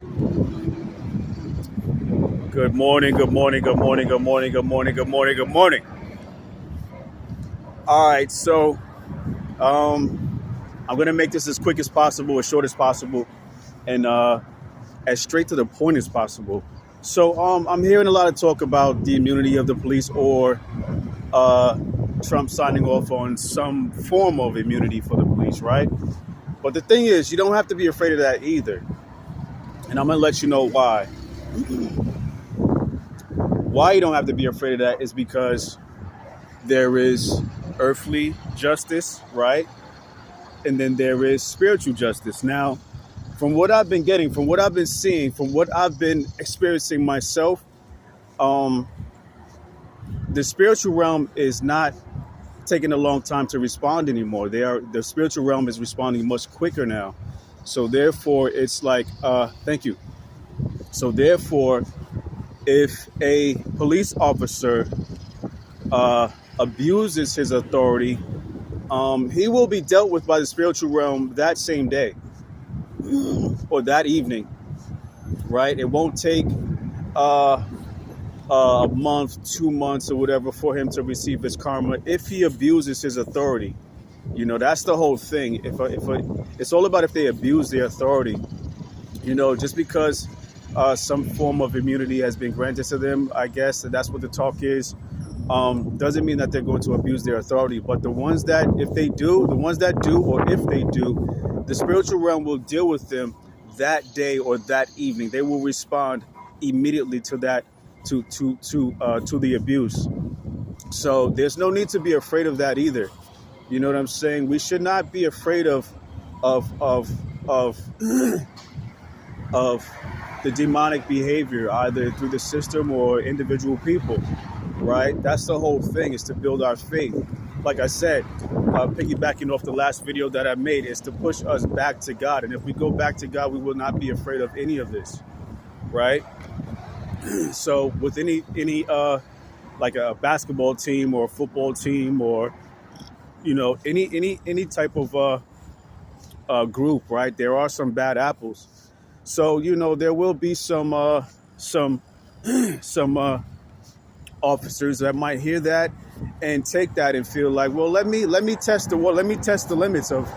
Good morning, good morning, good morning, good morning, good morning, good morning, good morning. All right, so I'm gonna make this as quick as possible, as short as possible, and as straight to the point as possible. So I'm hearing a lot of talk about the immunity of the police or uh, Trump signing off on some form of immunity for the police, right? But the thing is, you don't have to be afraid of that either, and I'm gonna let you know why. Why you don't have to be afraid of that is because there is earthly justice, right? And then there is spiritual justice. Now, from what I've been getting, from what I've been seeing, from what I've been experiencing myself, um, the spiritual realm is not taking a long time to respond anymore. The spiritual realm is responding much quicker now. So therefore, it's like, thank you. So therefore, if a police officer abuses his authority, he will be dealt with by the spiritual realm that same day or that evening, right? It won't take uh, a month, 2 months, or whatever for him to receive his karma if he abuses his authority. You know, that's the whole thing. It's all about if they abuse their authority. You know, just because some form of immunity has been granted to them, I guess that's what the talk is. Doesn't mean that they're going to abuse their authority. But the ones that, if they do, the ones that do, or if they do, the spiritual realm will deal with them that day or that evening. They will respond immediately to that, to the abuse. So there's no need to be afraid of that either. You know what I'm saying? We should not be afraid of of of of the demonic behavior, either through the system or individual people, right? That's the whole thing, is to build our faith. Like I said, piggybacking off the last video that I made, is to push us back to God. And if we go back to God, we will not be afraid of any of this, right? So with any like a basketball team or a football team, or you know, any type of group, right? There are some bad apples. So you know there will be some some officers that might hear that and take that and feel like, well, let me test let me test the limits of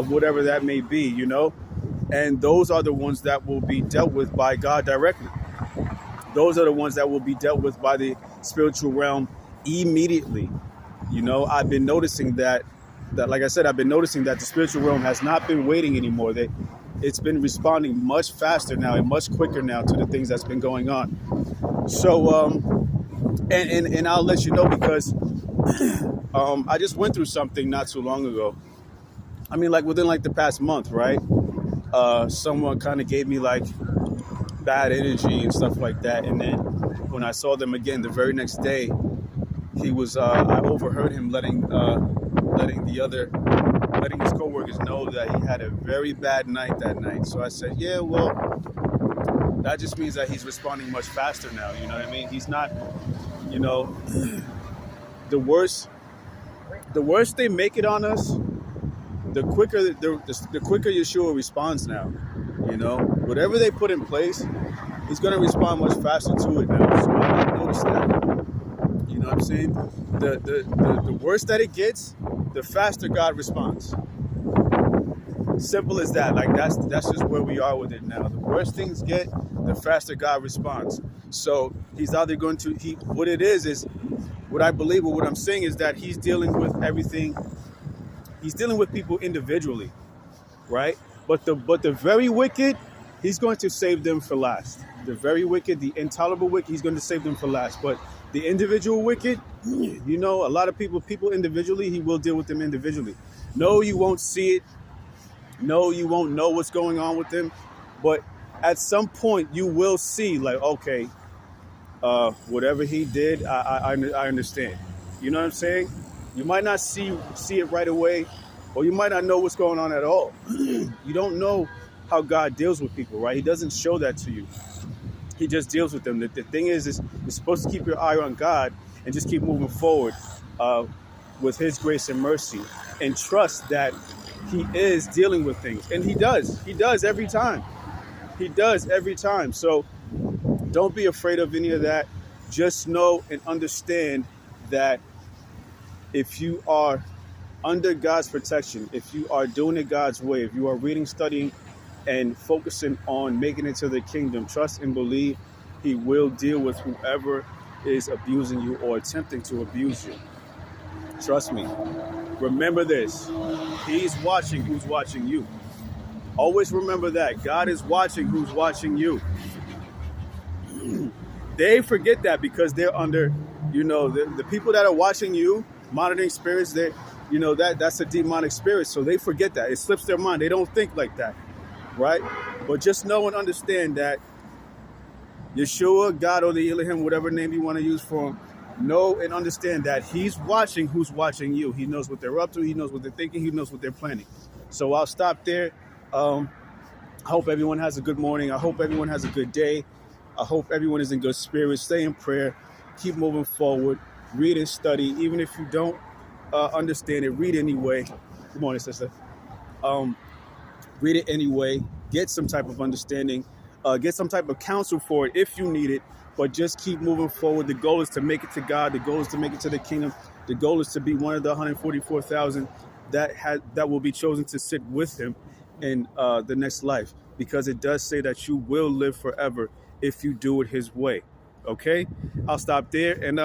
whatever that may be, you know. And those are the ones that will be dealt with by God directly. Those are the ones that will be dealt with by the spiritual realm immediately. You know, I've been noticing that like I said, I've been noticing that the spiritual realm has not been waiting anymore. It's been responding much faster now and much quicker now to the things that's been going on. So and I'll let you know because I just went through something not too long ago. I mean, like within like the past month, right? Someone kind of gave me like bad energy and stuff like that, and then when I saw them again the very next day, he was I overheard him letting his coworkers know that he had a very bad night that night. So I said, yeah, well, that just means that he's responding much faster now. You know what I mean? He's not, you know, the worse the worse they make it on us, the quicker Yeshua responds now. You know, whatever they put in place, he's going to respond much faster to it now. So I noticed that. You know what I'm saying? The worse that it gets, the faster God responds. Simple as that. Like that's just where we are with it now. The worse things get, the faster God responds. So he's either going to what it is what I believe, or what I'm saying is that he's dealing with everything. He's dealing with people individually, right? But the very wicked, he's going to save them for last. The very wicked, the intolerable wicked, he's going to save them for last. But the individual wicked, you know, a lot of people individually, he will deal with them individually. No, you won't see it. No, you won't know what's going on with them. But at some point, you will see, like, okay, whatever he did, I understand. You know what I'm saying? You might not see it right away, or you might not know what's going on at all. You don't know how God deals with people, right? He doesn't show that to you. He just deals with them. The thing is you're supposed to keep your eye on God and just keep moving forward with his grace and mercy, and trust that he is dealing with things. And he does every time. He does every time. So don't be afraid of any of that. Just know and understand that if you are under God's protection, if you are doing it God's way, if you are reading, studying, and focusing on making it to the kingdom, trust and believe He will deal with whoever is abusing you or attempting to abuse you. Trust me. Remember this. He's watching who's watching you. Always remember that. God is watching who's watching you. They forget that because they're under, the people that are watching you, monitoring spirits, that's a demonic spirit. So they forget that. It slips their mind. They don't think like that, right? But just know and understand that Yeshua, God, or the Elohim, whatever name you want to use for him, know and understand that He's watching who's watching you. He knows what they're up to. He knows what they're thinking. He knows what they're planning. So I'll stop there. I hope everyone has a good morning. I hope everyone has a good day. I hope everyone is in good spirits. Stay in prayer. Keep moving forward. Read and study. Even if you don't understand it, read anyway. Good morning, sister. Read it anyway. Get some type of understanding. Get some type of counsel for it if you need it. But just keep moving forward. The goal is to make it to God. The goal is to make it to the kingdom. The goal is to be one of the 144,000 that will be chosen to sit with Him in the next life. Because it does say that you will live forever if you do it His way. Okay? I'll stop there and